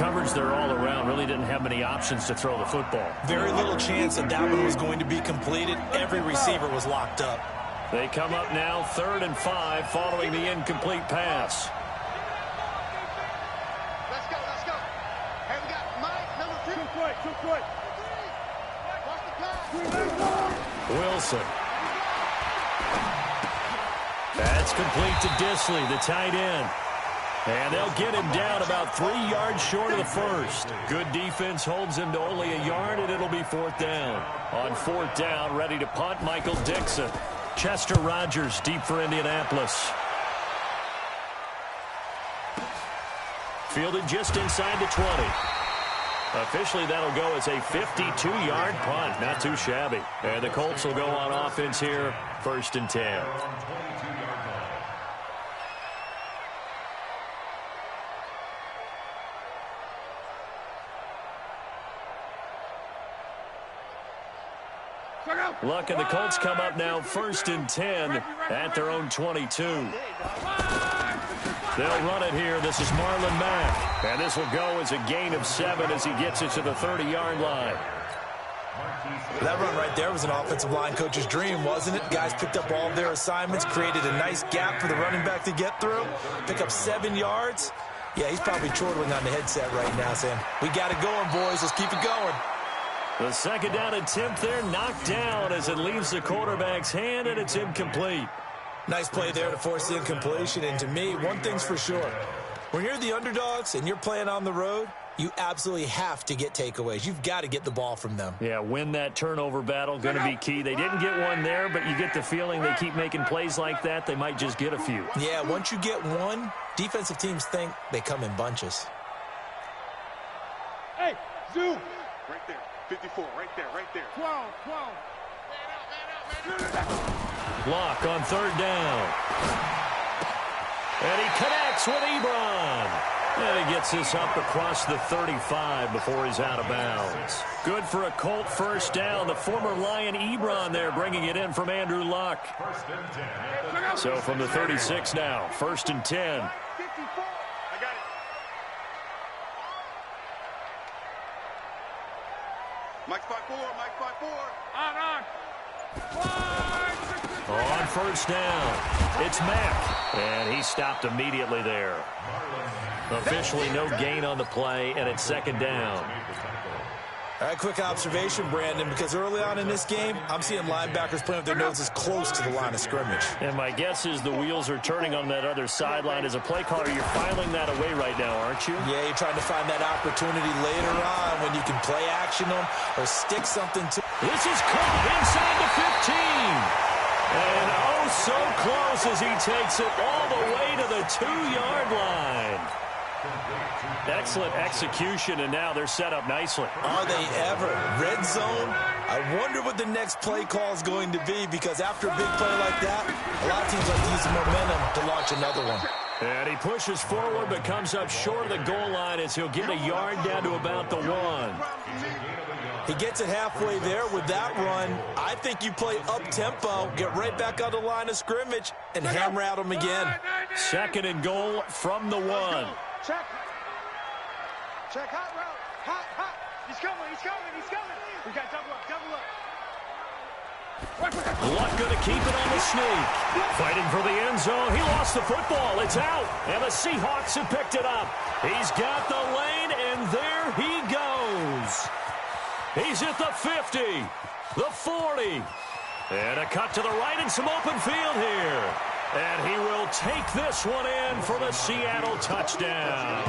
coverage there all around. Really didn't have many options to throw the football. Very little chance that that one was going to be completed. Every receiver was locked up. They come up now 3rd and 5 following the incomplete pass. Let's go, let's go. Hey, we got Mike, number 2. Too quick. Watch the pass. Wilson. That's complete to Disley, the tight end. And they'll get him down about 3 yards short of the first. Good defense holds him to only a yard, and it'll be 4th down. On 4th down, ready to punt, Michael Dixon. Chester Rogers deep for Indianapolis. Fielded just inside the 20. Officially, that'll go as a 52-yard punt. Not too shabby. And the Colts will go on offense here, 1st and 10. Luck, and the Colts come up now 1st and 10 at their own 22. They'll run it here. This is Marlon Mack. And this will go as a gain of 7 as he gets it to the 30-yard line. That run right there was an offensive line coach's dream, wasn't it? Guys picked up all of their assignments, created a nice gap for the running back to get through, pick up 7 yards. Yeah, he's probably chortling on the headset right now saying, we got it going, boys. Let's keep it going. The 2nd down attempt there knocked down as it leaves the quarterback's hand, and it's incomplete. Nice play there to force the incompletion. And to me, one thing's for sure. When you're the underdogs and you're playing on the road, you absolutely have to get takeaways. You've got to get the ball from them. Yeah, win that turnover battle, going to be key. They didn't get one there, but you get the feeling they keep making plays like that, they might just get a few. Yeah, once you get one, defensive teams think they come in bunches. Hey, zoom. Right there. 54, right there. 12. Block on 3rd down. And he connects with Ebron. And he gets this up across the 35 before he's out of bounds. Good for a Colt 1st down. The former Lion Ebron there bringing it in from Andrew Luck. So from the 36 now, 1st and 10. Mike 5-4. On 1st down, it's Mack. And he stopped immediately there. Officially no gain on the play, and it's 2nd down. All right, quick observation, Brandon, because early on in this game, I'm seeing linebackers playing with their noses close to the line of scrimmage. And my guess is the wheels are turning on that other sideline. As a play caller, you're filing that away right now, aren't you? Yeah, you're trying to find that opportunity later on when you can play action them or stick something to. This is caught inside the 15. And oh, so close as he takes it all the way to the 2-yard line. Excellent execution, and now they're set up nicely. Are they ever? Red zone? I wonder what the next play call is going to be, because after a big play like that, a lot of teams like to use the momentum to launch another one. And he pushes forward but comes up short of the goal line as he'll get a yard down to about the 1. He gets it halfway there with that run. I think you play up-tempo, get right back on the line of scrimmage, and hammer at him again. 2nd and goal from the 1. Check, hot route. Hot. He's coming. We got double up. Luck going to keep it on the sneak. Fighting for the end zone. He lost the football. It's out. And the Seahawks have picked it up. He's got the lane, and there he goes. He's at the 50, the 40. And a cut to the right and some open field here. And he will take this one in for the Seattle touchdown.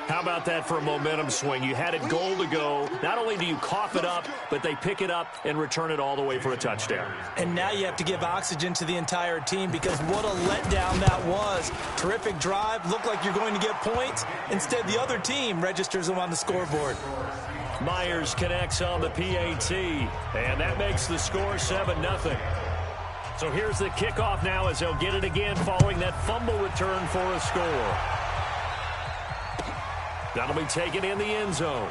How about that for a momentum swing? You had it goal to go. Not only do you cough it up, but they pick it up and return it all the way for a touchdown. And now you have to give oxygen to the entire team, because what a letdown that was. Terrific drive. Looked like you're going to get points. Instead, the other team registers them on the scoreboard. Myers connects on the PAT, and that makes the score 7-0. So here's the kickoff now as they'll get it again following that fumble return for a score. That'll be taken in the end zone.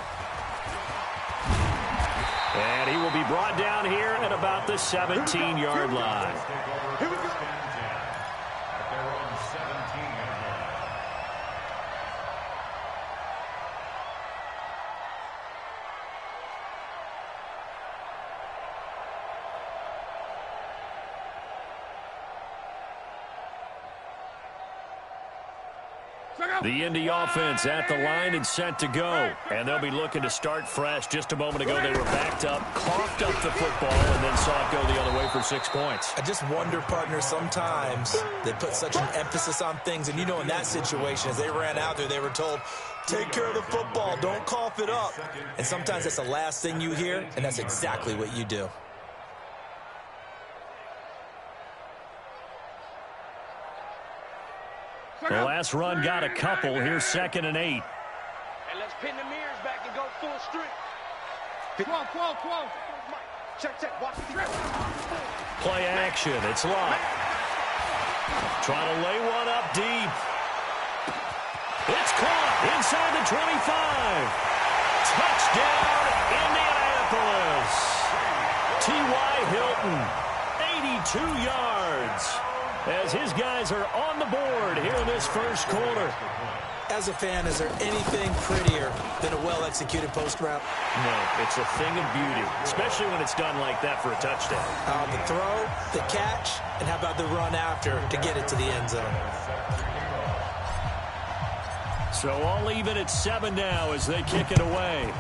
And he will be brought down here at about the 17-yard line. The Indy offense at the line and set to go. And they'll be looking to start fresh. Just a moment ago, they were backed up, coughed up the football, and then saw it go the other way for 6 points. I just wonder, partner, sometimes they put such an emphasis on things. And, you know, in that situation, as they ran out there, they were told, take care of the football, don't cough it up. And sometimes that's the last thing you hear, and that's exactly what you do. The last run got a couple. Here's 2nd and 8. And let's pin the mirrors back and go full strength. 12. Check. Watch the Play action. It's locked. Trying to lay one up deep. It's caught inside the 25. Touchdown, Indianapolis. T.Y. Hilton, 82 yards. As his guys are on the board here in this first quarter. As a fan, is there anything prettier than a well-executed post route? No, it's a thing of beauty, especially when it's done like that for a touchdown. The throw, the catch, and how about the run after to get it to the end zone? So all even at 7 now as they kick it away.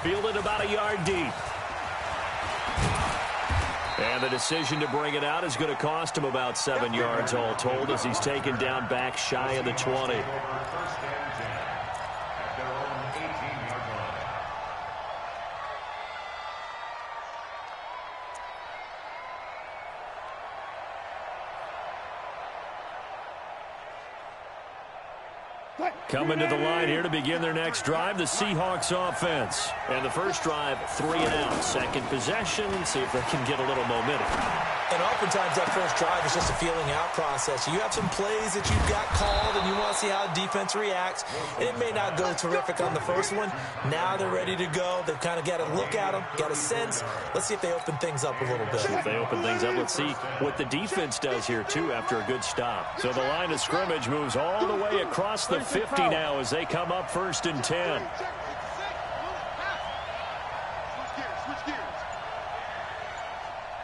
Fielded about a yard deep. And the decision to bring it out is going to cost him about 7 yards all told as he's taken down back shy of the 20. Coming to the line here to begin their next drive, the Seahawks offense. And the first drive, 3 and out. Second possession, see if they can get a little momentum. And oftentimes that first drive is just a feeling out process. You have some plays that you've got called and you want to see how defense reacts. And it may not go terrific on the first one. Now they're ready to go. They've kind of got to look at them, got a sense. Let's see if they open things up a little bit. If they open things up, let's see what the defense does here, too, after a good stop. So the line of scrimmage moves all the way across the 50 now as they come up 1st and 10. Switch gears.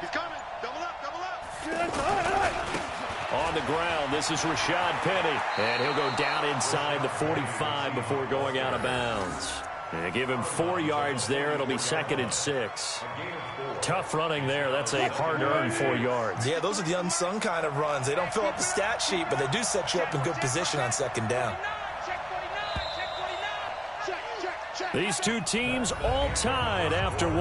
He's coming. Double up. On the ground, this is Rashad Penny. And he'll go down inside the 45 before going out of bounds. And they give him 4 yards there. It'll be 2nd and 6. Tough running there. That's a hard-earned 4 yards. Yeah, those are the unsung kind of runs. They don't fill up the stat sheet, but they do set you up in good position on 2nd down. These two teams all tied after 1.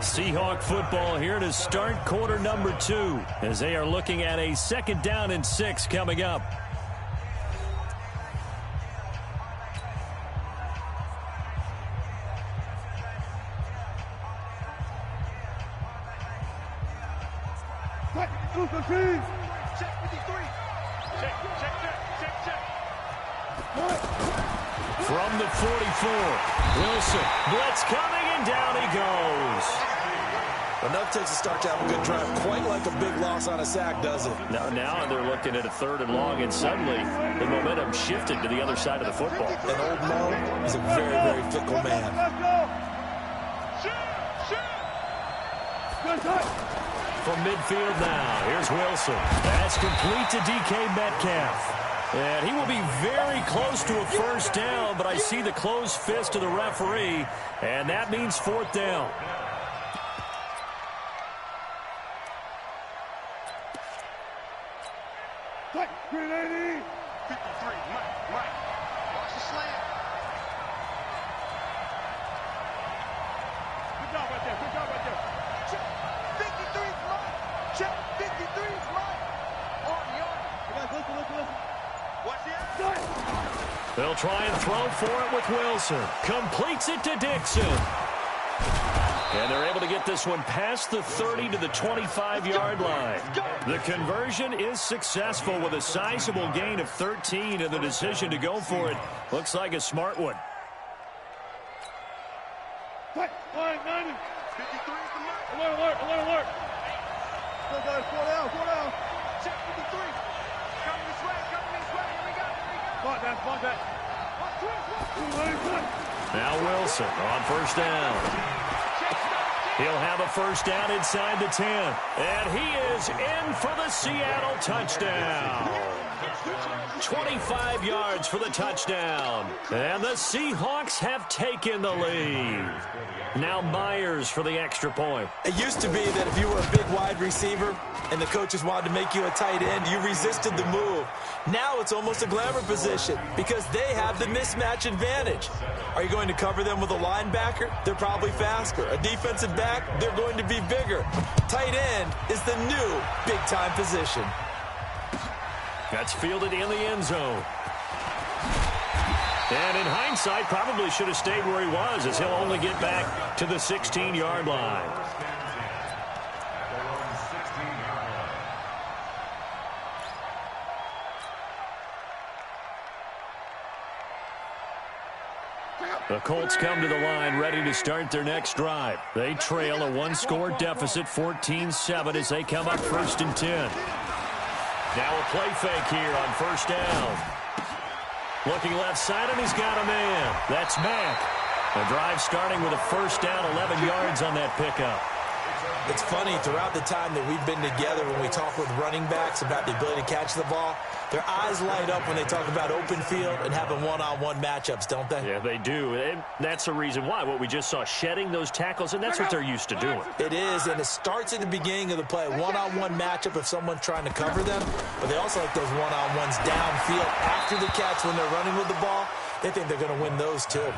Seahawk football here to start quarter number 2 as they are looking at a 2nd down and 6 coming up. From the 44, Wilson, blitz coming, and down he goes. Enough takes a start to have a good drive, quite like a big loss on a sack, does it? Now they're looking at a 3rd and long, and suddenly the momentum shifted to the other side of the football. And old Mo is a very, very fickle man. From midfield now, here's Wilson. That's complete to DK Metcalf. And he will be very close to a 1st down, but I see the closed fist of the referee, and that means 4th down. Green 80. 53, Mike. Watch the slant. Good job right there. Check. 53's Mike. Check. 53's Mike. Listen. Watch the outside. They'll try and throw for it with Wilson. Completes it to Dixon. And they're able to get this one past the 30 to the 25-yard line. The conversion is successful with a sizable gain of 13, and the decision to go for it looks like a smart one. Line 90. 53 is the mark. Alert. Still got it. 4 down. Check 53. Coming this way. Here we go. Block that. Now Wilson on 1st down. He'll have a first down inside the 10. And he is in for the Seattle touchdown. 25 yards for the touchdown. And the Seahawks have taken the lead. Now Myers for the extra point. It used to be that if you were a big wide receiver and the coaches wanted to make you a tight end, you resisted the move. Now it's almost a glamour position because they have the mismatch advantage. Are you going to cover them with a linebacker? They're probably faster. A defensive back? They're going to be bigger. Tight end is the new big-time position. That's fielded in the end zone. And in hindsight, probably should have stayed where he was, as he'll only get back to the 16-yard line. The Colts come to the line ready to start their next drive. They trail a one-score deficit, 14-7, as they come up 1st and 10. Now a play fake here on first down. Looking left side, and he's got a man. That's Mack. The drive starting with a first down, 11 yards on that pickup. It's funny, throughout the time that we've been together, when we talk with running backs about the ability to catch the ball, their eyes light up when they talk about open field and having one-on-one matchups, don't they? Yeah, they do. And that's the reason why. What we just saw, shedding those tackles, and that's what they're used to doing. It is, and it starts at the beginning of the play. One-on-one matchup if someone's trying to cover them, but they also like those one-on-ones downfield after the catch when they're running with the ball. They think they're going to win those too.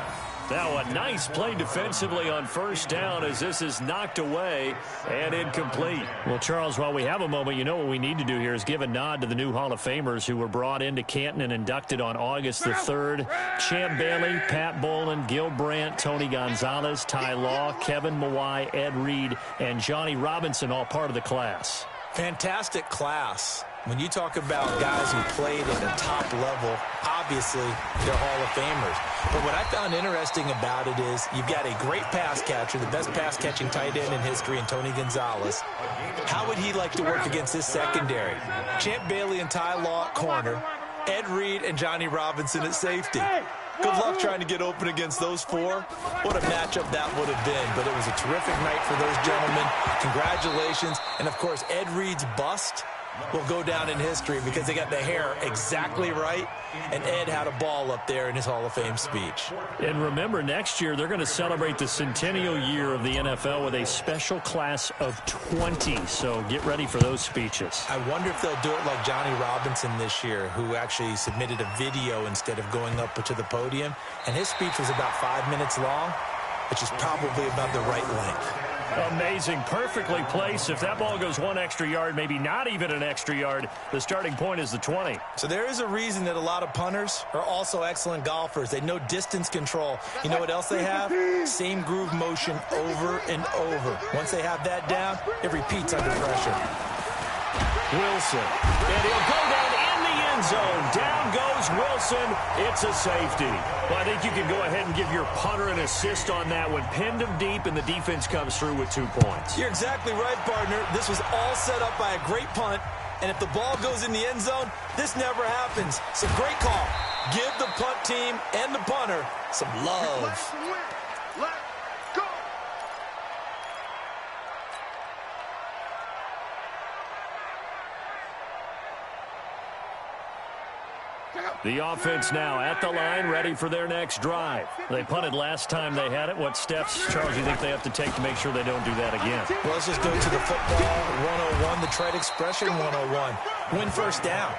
Now a nice play defensively on first down as this is knocked away and incomplete. Well, Charles, while we have a moment, you know what we need to do here is give a nod to the new Hall of Famers who were brought into Canton and inducted on August the 3rd. Champ Bailey, Pat Bolin, Gil Brandt, Tony Gonzalez, Ty Law, Kevin Mawai, Ed Reed, and Johnny Robinson, all part of the class. Fantastic class. When you talk about guys who played at the top level, obviously they're Hall of Famers. But what I found interesting about it is you've got a great pass catcher, the best pass-catching tight end in history, in Tony Gonzalez. How would he like to work against his secondary? Champ Bailey and Ty Law at corner, Ed Reed and Johnny Robinson at safety. Good luck trying to get open against those four. What a matchup that would have been. But it was a terrific night for those gentlemen. Congratulations. And, of course, Ed Reed's bust will go down in history because they got the hair exactly right, and Ed had a ball up there in his Hall of Fame speech. And remember, next year they're going to celebrate the centennial year of the NFL with a special class of 20, so get ready for those speeches. I wonder if they'll do it like Johnny Robinson this year, who actually submitted a video instead of going up to the podium, and his speech was about 5 minutes long, which is probably about the right length. Amazing. Perfectly placed. If that ball goes one extra yard, maybe not even an extra yard, the starting point is the 20. So there is a reason that a lot of punters are also excellent golfers. They know distance control. You know what else they have? Same groove motion over and over. Once they have that down, it repeats under pressure. Wilson. And he'll go down in the end zone. Down goes Wilson. It's a safety. Well, I think you can go ahead and give your punter an assist on that one. Pinned him deep, and the defense comes through with 2 points. You're exactly right, partner. This was all set up by a great punt, and if the ball goes in the end zone, this never happens. So great call. Give the punt team and the punter some love. The offense now at the line, ready for their next drive. They punted last time they had it. What steps, Charles, do you think they have to take to make sure they don't do that again? Well, let's just go to the football 101, the trade expression 101. Win first down.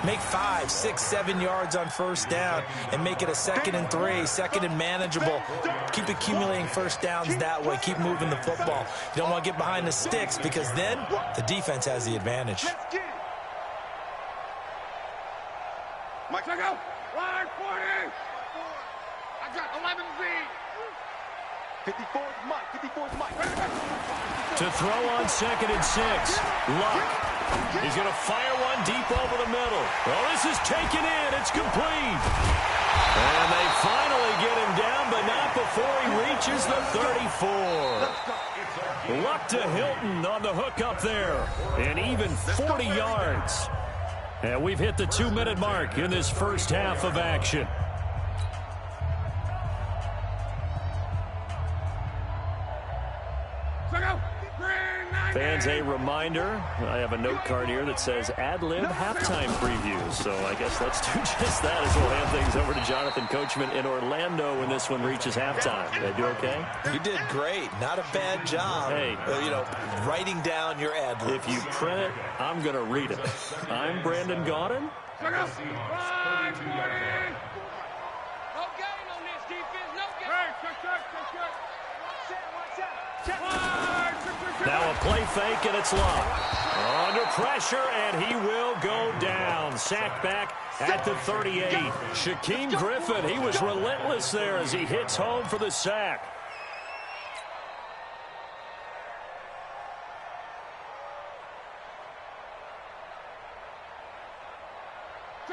Make 5, 6, 7 yards on first down and make it a 2nd and 3, 2nd and manageable. Keep accumulating first downs that way. Keep moving the football. You don't want to get behind the sticks because then the defense has the advantage. Mike, check out. Line 40. I got 11Z. 54's Mike. 54's Mike. To throw on 2nd and 6. Luck. He's going to fire one deep over the middle. Well, this is taken in. It's complete. And they finally get him down, but not before he reaches the 34. Luck to Hilton on the hook up there. And even 40 yards. And we've hit the 2-minute mark in this first half of action. Fans, a reminder, I have a note card here that says ad-lib halftime previews. So I guess let's do just that as we'll hand things over to Jonathan Coachman in Orlando when this one reaches halftime. Did I do okay? You did great. Not a bad job. Hey. Writing down your ad-libs. If you print it, I'm going to read it. I'm Brandon Gaudin. Check out. 5-40. No gain on this defense. No gain. Hey, check. Now a play fake, and it's locked. Under pressure, and he will go down. Sacked back at the 38. Shaquem Griffin, he was relentless there as he hits home for the sack.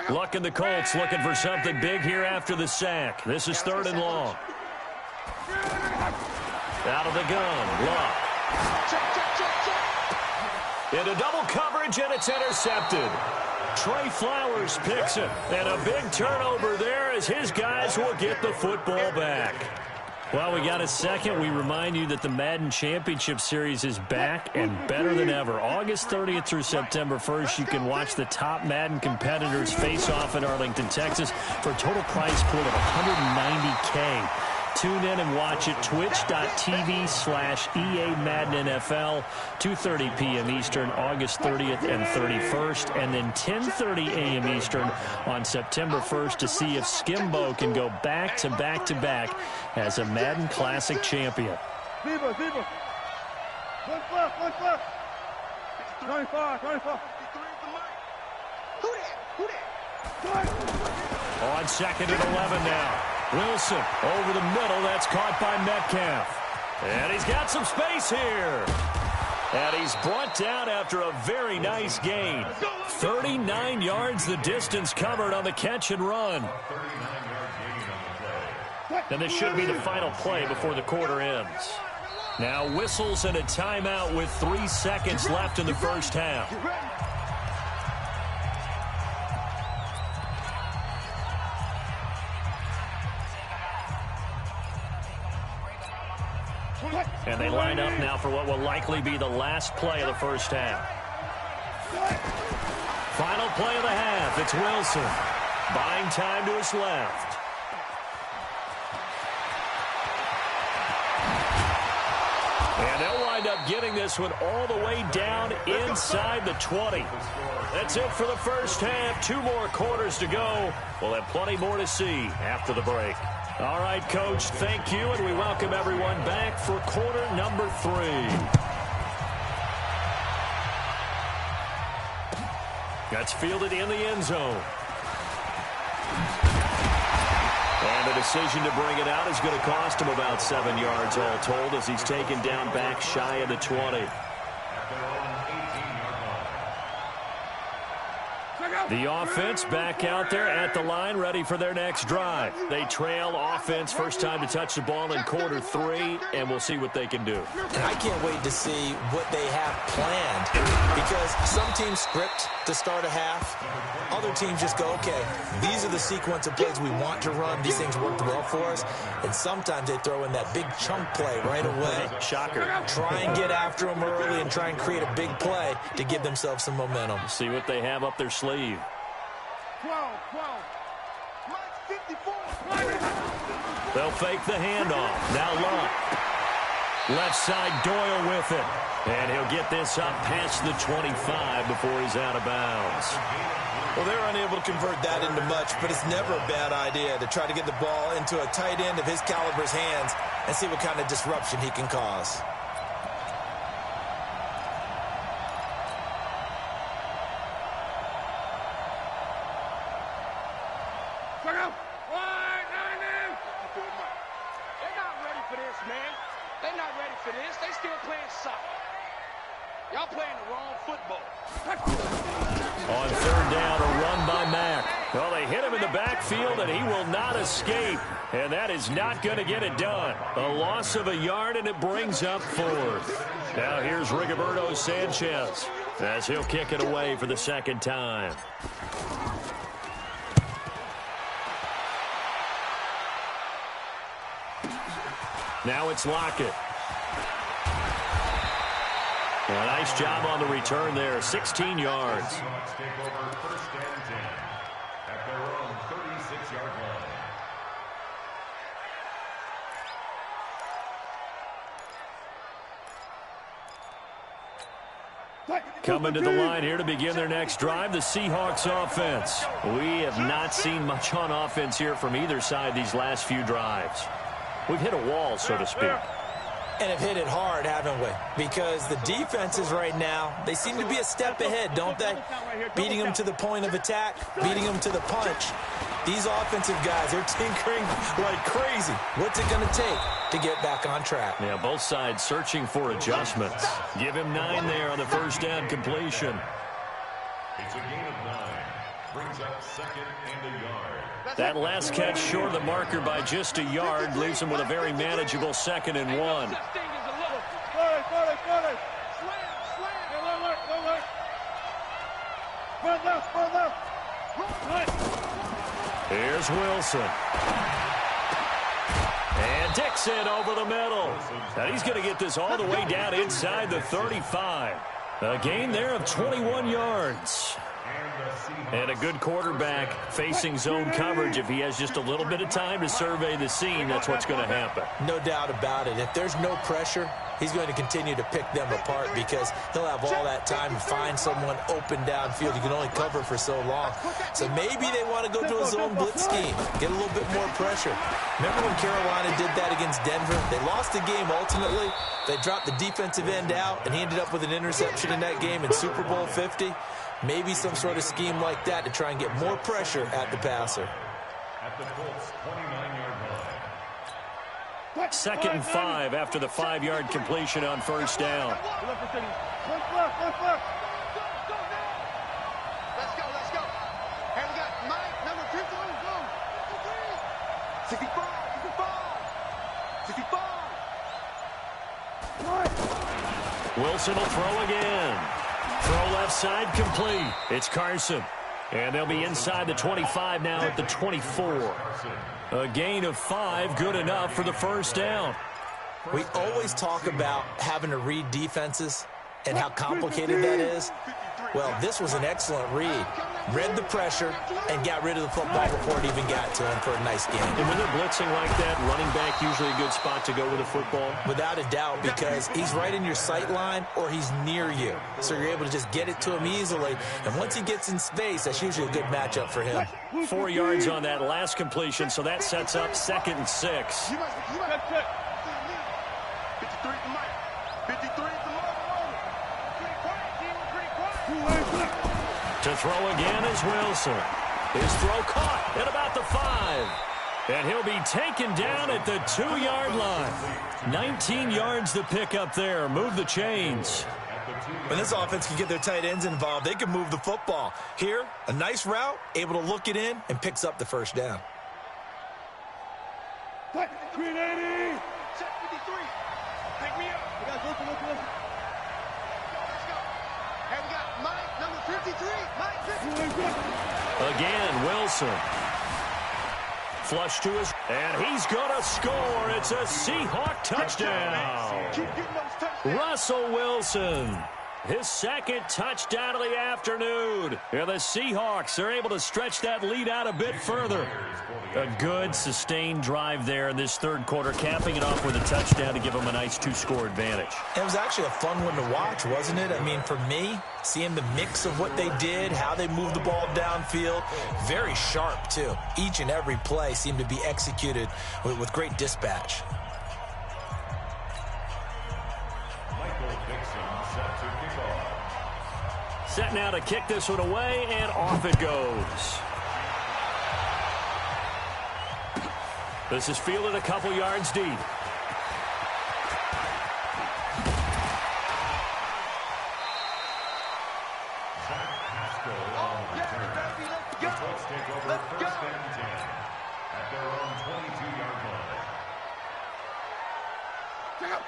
Luck and the Colts looking for something big here after the sack. This is 3rd and long. Out of the gun, Luck. Into double coverage, and it's intercepted. Trey Flowers picks it, and a big turnover there as his guys will get the football back. Well, we got a second. We remind you that the Madden Championship Series is back and better than ever. August 30th through September 1st, you can watch the top Madden competitors face off in Arlington, Texas for a total prize pool of $190K. Tune in and watch it, twitch.tv/EA Madden NFL, 2:30 p.m. Eastern, August 30th and 31st, and then 10:30 a.m. Eastern on September 1st to see if Skimbo can go back-to-back-to-back as a Madden Classic champion. Viva. One flip. 25. Who that? On 2nd and 11 now. Wilson over the middle. That's caught by Metcalf. And he's got some space here. And he's brought down after a very nice gain. 39 yards the distance covered on the catch and run. And this should be the final play before the quarter ends. Now whistles and a timeout with 3 seconds left in the first half. And they line up now for what will likely be the last play of the first half. Final play of the half. It's Wilson. Buying time to his left. And they'll wind up getting this one all the way down inside the 20. That's it for the first half. 2 more quarters to go. We'll have plenty more to see after the break. All right, Coach, thank you, and we welcome everyone back for quarter number 3. That's fielded in the end zone. And the decision to bring it out is going to cost him about 7 yards all told as he's taken down back shy of the 20. The offense back out there at the line, ready for their next drive. They trail offense, first time to touch the ball in quarter 3, and we'll see what they can do. And I can't wait to see what they have planned, because some teams script to start a half. Other teams just go, okay, these are the sequence of plays we want to run. These things worked well for us. And sometimes they throw in that big chunk play right away. Shocker. Try and get after them early and try and create a big play to give themselves some momentum. See what they have up their sleeve. 12. 54. They'll fake the handoff. Now Luck. Left side Doyle with it. And he'll get this up past the 25 before he's out of bounds. Well, they're unable to convert that into much, but it's never a bad idea to try to get the ball into a tight end of his caliber's hands and see what kind of disruption he can cause. Y'all playing the wrong football. On 3rd down, a run by Mack. Well, they hit him in the backfield, and he will not escape. And that is not going to get it done. A loss of a yard, and it brings up 4th. Now here's Rigoberto Sanchez as he'll kick it away for the 2nd time. Now it's Lockett. Well, nice job on the return there, 16 yards. Seahawks take over first and 10 at their own 36-yard line. Coming to the line here to begin their next drive, the Seahawks offense. We have not seen much on offense here from either side these last few drives. We've hit a wall, so to speak. And have hit it hard, haven't we? Because the defenses right now, they seem to be a step ahead, don't they? Beating them to the point of attack, beating them to the punch. These offensive guys, they're tinkering like crazy. What's it going to take to get back on track? Yeah, both sides searching for adjustments. Give him 9 there on the first down completion. It's a gain of 9. Brings up second and a yard. That last catch short of the marker by just a yard leaves him with a very manageable 2nd and 1. Here's Wilson. And Dixon over the middle. Now he's going to get this all the way down inside the 35. A gain there of 21 yards. And a good quarterback facing zone coverage. If he has just a little bit of time to survey the scene, that's what's going to happen. No doubt about it. If there's no pressure, he's going to continue to pick them apart because he'll have all that time to find someone open downfield. You can only cover for so long. So maybe they want to go to a zone blitz scheme, get a little bit more pressure. Remember when Carolina did that against Denver? They lost the game ultimately. They dropped the defensive end out, and he ended up with an interception in that game in Super Bowl 50. Maybe some sort of scheme like that to try and get more pressure at the passer. At the Colts 29-yard line. 2nd and 5 after the 5-yard completion on first down. Let's go. And we got Mike, number 15. Go. 65. Wilson will throw again. Throw left side complete. It's Carson. And they'll be inside the 25 now at the 24. A gain of 5, good enough for the first down. We always talk about having to read defenses and how complicated that is. Well, this was an excellent read. Read the pressure and got rid of the football before it even got to him for a nice game. And when they're blitzing like that, running back usually a good spot to go with the football? Without a doubt, because he's right in your sight line or he's near you. So you're able to just get it to him easily. And once he gets in space, that's usually a good matchup for him. 4 yards on that last completion, so that sets up 2nd and 6. 53 to Mike. 53 to Mike. To throw again is Wilson. His throw caught at about the 5. And he'll be taken down at the 2-yard line. 19 yards to pick up there. Move the chains. When this offense can get their tight ends involved, they can move the football. Here, a nice route, able to look it in, and picks up the first down. 380. Check 53. Pick me up. We got listen. Let's go. And we got Mike, number 53. Mike 53. Again, Wilson. Flush to his, and he's going to score. It's a Seahawk touchdown. Keep getting those touchdowns. Russell Wilson, his 2nd touchdown of the afternoon. And the Seahawks are able to stretch that lead out a bit further. A good, sustained drive there in this 3rd quarter, capping it off with a touchdown to give them a nice 2-score advantage. It was actually a fun one to watch, wasn't it? I mean, for me, seeing the mix of what they did, how they moved the ball downfield, very sharp, too. Each and every play seemed to be executed with great dispatch. Set now to kick this one away, and off it goes. This is fielded a couple yards deep.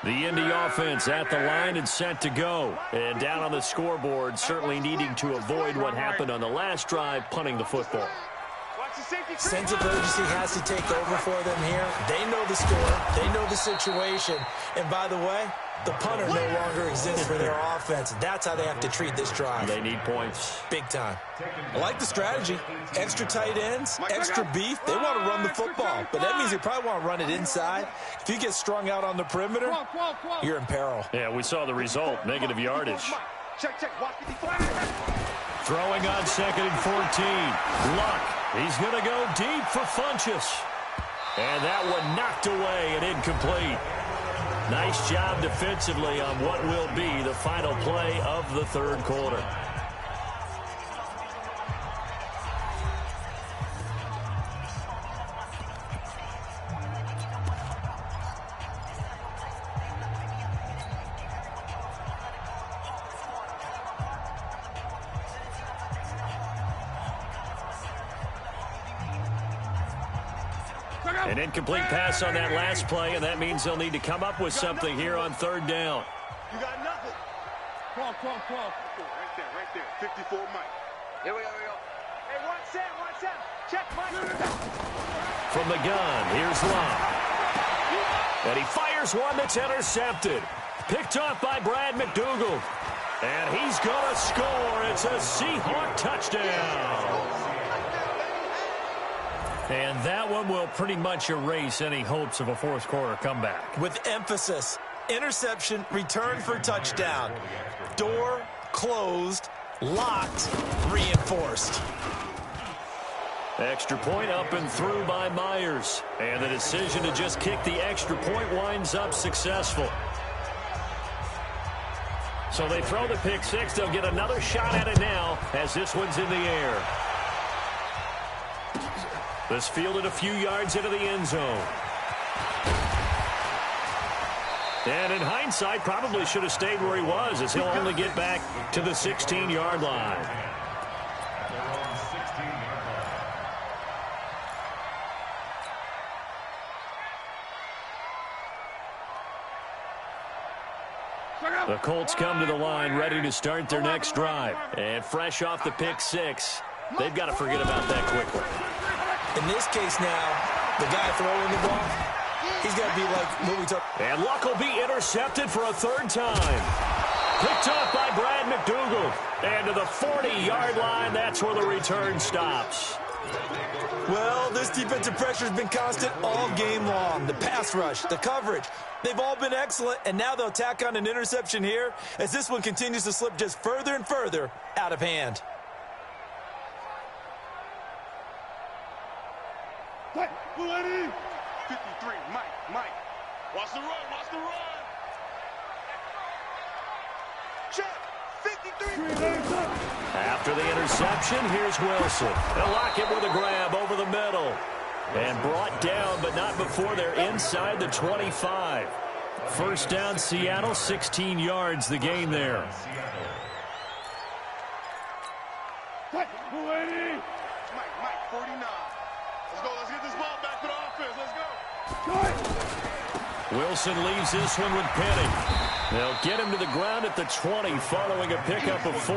The Indy offense at the line and set to go. And down on the scoreboard, certainly needing to avoid what happened on the last drive, punting the football. Sense of urgency has to take over for them here. They know the score. They know the situation. And by the way, the punter no longer exists for their offense. That's how they have to treat this drive. They need points. Big time. I like the strategy. Extra tight ends, extra beef. They want to run the football, but that means they probably want to run it inside. If you get strung out on the perimeter, you're in peril. Yeah, we saw the result. Negative yardage. Throwing on 2nd and 14. Luck. He's going to go deep for Funchess. And that one knocked away and incomplete. Nice job defensively on what will be the final play of the third quarter. An incomplete pass on that last play, and that means they'll need to come up with something here on 3rd down. You got nothing. Call. Right there. 54 Mike. Here we go. Hey, one set. Check, Mike. From the gun, here's Love. And he fires one that's intercepted. Picked off by Brad McDougald. And he's going to score. It's a Seahawk touchdown. And that one will pretty much erase any hopes of a fourth quarter comeback. With emphasis, interception, return for touchdown. Door closed, locked, reinforced. Extra point up and through by Myers. And the decision to just kick the extra point winds up successful. So they throw the pick six. They'll get another shot at it now as this one's in the air. This fielded a few yards into the end zone. And in hindsight, probably should have stayed where he was, as he'll only get back to the 16-yard line. The Colts come to the line ready to start their next drive. And fresh off the pick six, they've got to forget about that quickly. In this case now, the guy throwing the ball, he's got to be like what we talked. And Luck will be intercepted for a 3rd time. Picked off by Brad McDougald. And to the 40-yard line, that's where the return stops. Well, this defensive pressure has been constant all game long. The pass rush, the coverage, they've all been excellent, and now they'll tack on an interception here as this one continues to slip just further and further out of hand. What? 53, Mike. Watch the run. Check. 53. After the interception, here's Wilson. And Lockett with a grab over the middle. And brought down, but not before they're inside the 25. First down, Seattle, 16 yards the gain there. Mike, 49. Let's get this ball back to the offense. Let's go. Wilson leaves this one with Penny. They'll get him to the ground at the 20 following a pickup of 4.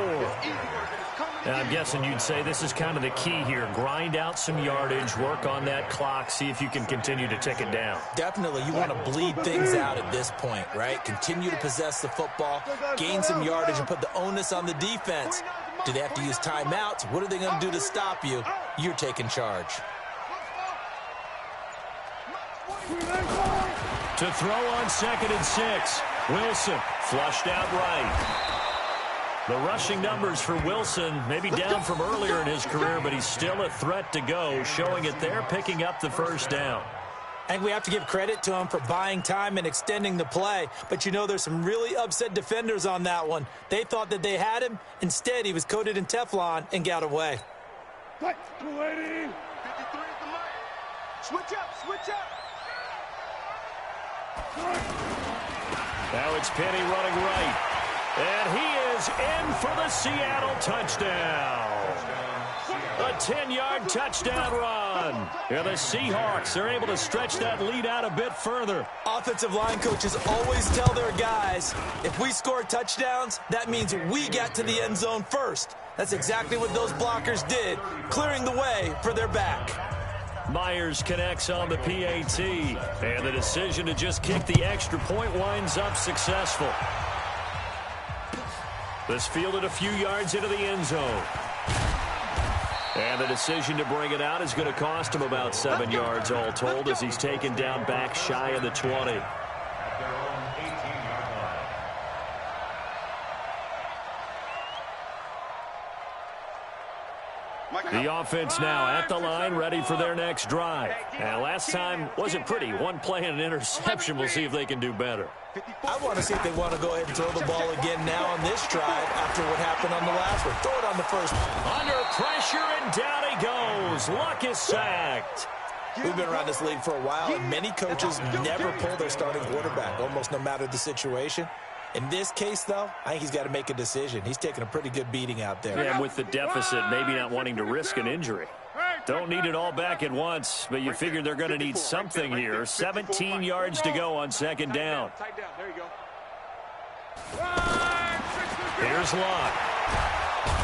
And I'm guessing you'd say this is kind of the key here. Grind out some yardage, work on that clock, see if you can continue to tick it down. Definitely, you want to bleed things out at this point, right? Continue to possess the football, gain some yardage, and put the onus on the defense. Do they have to use timeouts? What are they going to do to stop you? You're taking charge. To throw on 2nd and 6. Wilson flushed out right. The rushing numbers for Wilson may be down from earlier in his career, but he's still a threat to go, showing it there, picking up the first down. I think we have to give credit to him for buying time and extending the play. But, you know, there's some really upset defenders on that one. They thought that they had him. Instead, he was coated in Teflon and got away. 280. 53 is the mark. Switch up. Now it's Penny running right. And he is in for the Seattle touchdown. A 10-yard touchdown run. And the Seahawks are able to stretch that lead out a bit further. Offensive line coaches always tell their guys, if we score touchdowns, that means we got to the end zone first. That's exactly what those blockers did, clearing the way for their back. Myers connects on the PAT, and the decision to just kick the extra point winds up successful. This fielded a few yards into the end zone. And the decision to bring it out is going to cost him about 7 yards all told as he's taken down back shy of the 20. The offense now at the line, ready for their next drive. And last time wasn't pretty. One play and an interception. We'll see if they can do better. I want to see if they want to go ahead and throw the ball again now on this drive after what happened on the last one. Throw it on the first one. Under pressure, and down he goes. Luck is sacked. We've been around this league for a while, and many coaches never pull their starting quarterback, almost no matter the situation. In this case, though, I think he's got to make a decision. He's taking a pretty good beating out there. Yeah, and with the deficit, maybe not wanting to risk an injury. Don't need it all back at once, but you figure they're going to need something here. 17 yards to go on second down. Here's Locke.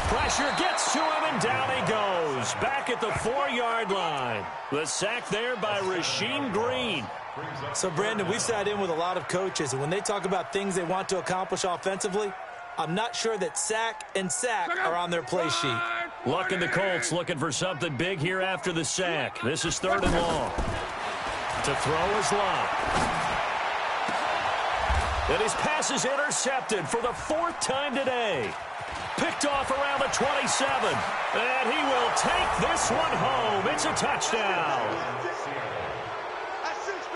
Pressure gets to him, and down he goes. Back at the 4-yard line. The sack there by Rasheem Green. So, Brandon, we've sat in with a lot of coaches, and when they talk about things they want to accomplish offensively, I'm not sure that sack and sack are on their play sheet. Luck and the Colts looking for something big here after the sack. This is 3rd and long. To throw is Locke. And his pass is intercepted for the 4th time today. Picked off around the 27. And he will take this one home. It's a touchdown.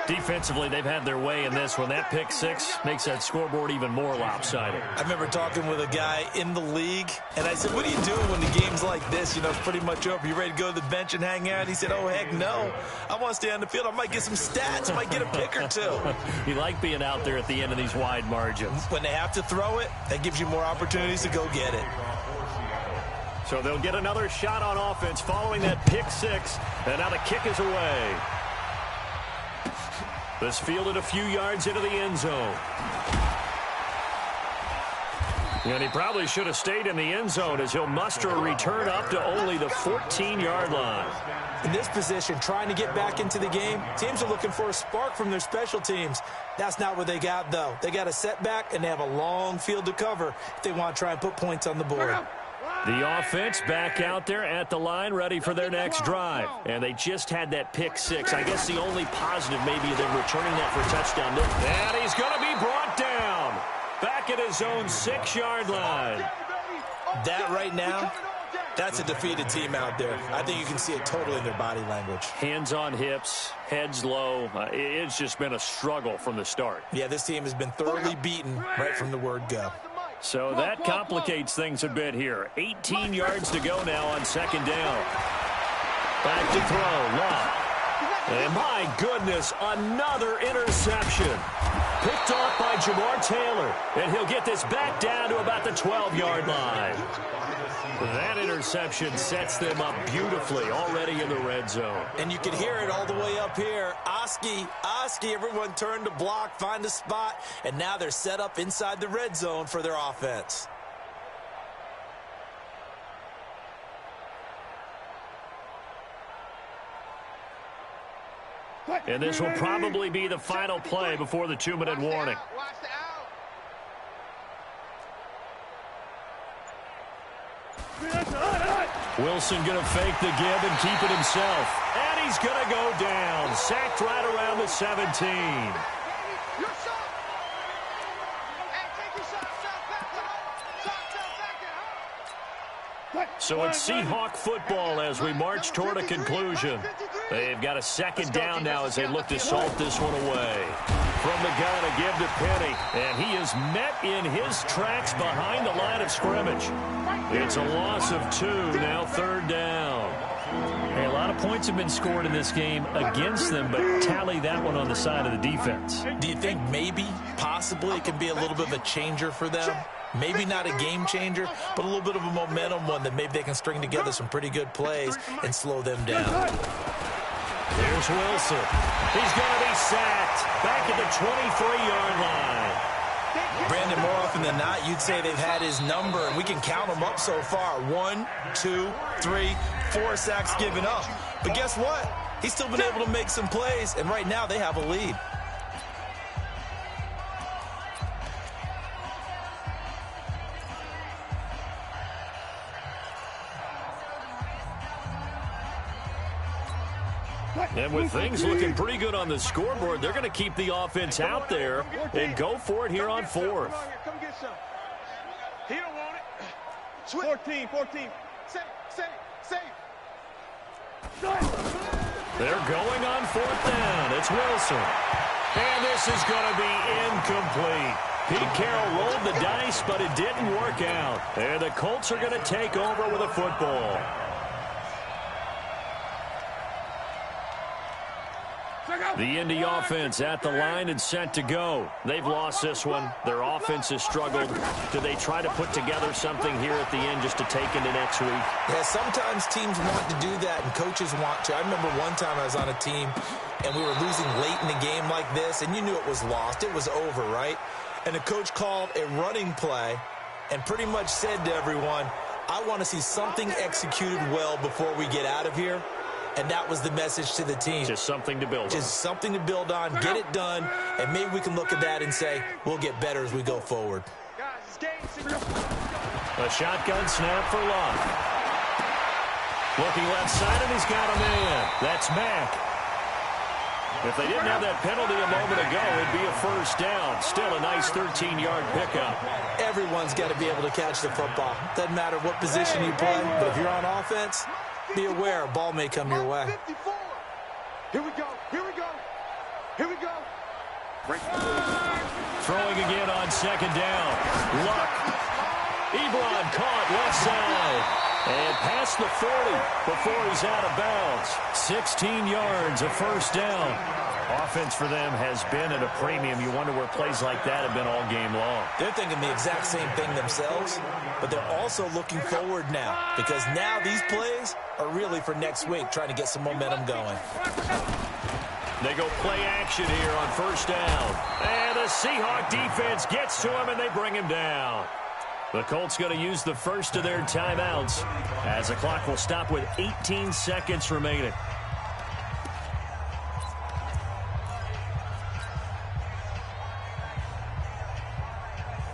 Defensively, they've had their way in this one. That pick six makes that scoreboard even more lopsided. I remember talking with a guy in the league, and I said, what are you doing when the game's like this? You know, it's pretty much over. You ready to go to the bench and hang out? He said, oh, heck no. I want to stay on the field. I might get some stats. I might get a pick or two. You like being out there at the end of these wide margins. When they have to throw it, that gives you more opportunities to go get it. So they'll get another shot on offense following that pick six, and now the kick is away. This fielded a few yards into the end zone. And he probably should have stayed in the end zone as he'll muster a return up to only the 14-yard line. In this position, trying to get back into the game, teams are looking for a spark from their special teams. That's not what they got, though. They got a setback, and they have a long field to cover if they want to try and put points on the board. The offense back out there at the line, ready for their next drive. And they just had that pick six. I guess the only positive maybe they're returning that for a touchdown. And he's going to be brought down. Back at his own 6-yard line. That right now, that's a defeated team out there. I think you can see it totally in their body language. Hands on hips, heads low. It's just been a struggle from the start. Yeah, this team has been thoroughly beaten right from the word go. So that complicates things a bit here. 18 yards to go now on second down. Back to throw, Locke. And my goodness, another interception. Picked off by Jamar Taylor. And he'll get this back down to about the 12-yard line. That interception sets them up beautifully already in the red zone. And you can hear it all the way up here. Oski, everyone turned to block, find a spot, and now they're set up inside the red zone for their offense. And this will probably be the final play before the 2-minute warning. Wilson going to fake the give and keep it himself. And he's going to go down. Sacked right around the 17. So it's Seahawk football as we march toward a conclusion. They've got a second down now as they look to salt this one away. From the gun, a give to Penny. And he is met in his tracks behind the line of scrimmage. It's a loss of 2, now 3rd down. Hey, a lot of points have been scored in this game against them, but tally that one on the side of the defense. Do you think maybe, possibly, it can be a little bit of a changer for them? Maybe not a game changer, but a little bit of a momentum one that maybe they can string together some pretty good plays and slow them down. Here's Wilson. He's going to be sacked back at the 23-yard line. Brandon, more often than not, you'd say they've had his number, and we can count them up so far. 1, 2, 3, 4 sacks given up. But guess what? He's still been able to make some plays, and right now they have a lead. And with things looking pretty good on the scoreboard, they're going to keep the offense out there and go for it here on fourth. Come get some. He don't want it. 14. Save. They're going on fourth down. It's Wilson. And this is going to be incomplete. Pete Carroll rolled the dice, but it didn't work out. And the Colts are going to take over with a football. The Indy offense at the line and set to go. They've lost this one. Their offense has struggled. Do they try to put together something here at the end just to take into next week? Yeah, sometimes teams want to do that and coaches want to. I remember one time I was on a team and we were losing late in a game like this, and you knew it was lost. It was over, right? And the coach called a running play and pretty much said to everyone, I want to see something executed well before we get out of here. And that was the message to the team. Just something to build on. Just something to build on, get it done, and maybe we can look at that and say, we'll get better as we go forward. A shotgun snap for Love. Looking left side, and he's got a man. That's Mack. If they didn't have that penalty a moment ago, it'd be a first down. Still a nice 13-yard pickup. Everyone's got to be able to catch the football. Doesn't matter what position you play, but if you're on offense, be aware, a ball may come your way. Here we go. Throwing again on second down. Luck. Ebron caught left side. And past the 40 before he's out of bounds. 16 yards, a first down. Offense for them has been at a premium. You wonder where plays like that have been all game long. They're thinking the exact same thing themselves, but they're also looking forward now because now these plays are really for next week, trying to get some momentum going. They go play action here on first down. And the Seahawk defense gets to him, and they bring him down. The Colts going to use the first of their timeouts as the clock will stop with 18 seconds remaining.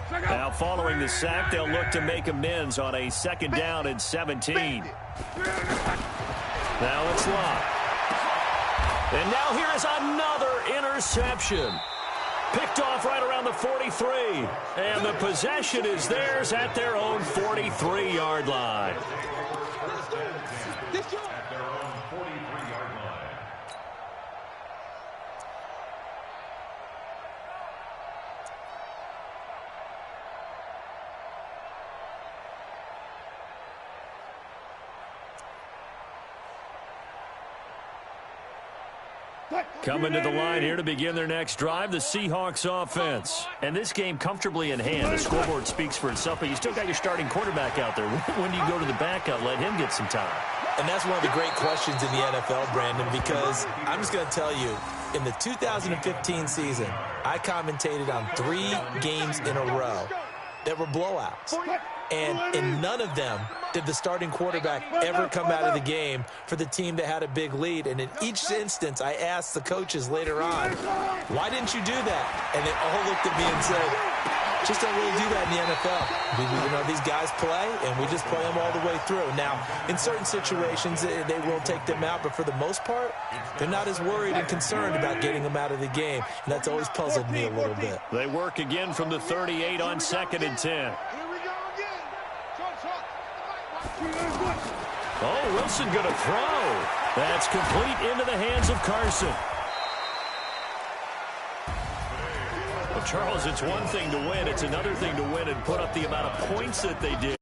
Now following the sack, they'll look to make amends on a second down and 17. Now it's Locke. And now here is another interception. Picked off right around the 43. And the possession is theirs at their own 43-yard line. Coming to the line here to begin their next drive, the Seahawks offense. And this game comfortably in hand. The scoreboard speaks for itself, but you still got your starting quarterback out there. When do you go to the backup? Let him get some time. And that's one of the great questions in the NFL, Brandon, because I'm just going to tell you, in the 2015 season, I commentated on 3 games in a row that were blowouts. And in none of them did the starting quarterback ever come out of the game for the team that had a big lead. And in each instance, I asked the coaches later on, why didn't you do that? And they all looked at me and said, just don't really do that in the NFL. You know, these guys play, and we just play them all the way through. Now, in certain situations, they will take them out, but for the most part, they're not as worried and concerned about getting them out of the game. And that's always puzzled me a little bit. They work again from the 38 on 2nd and 10. Oh, Wilson going to throw. That's complete into the hands of Carson. Well, Charles, it's one thing to win. It's another thing to win and put up the amount of points that they did.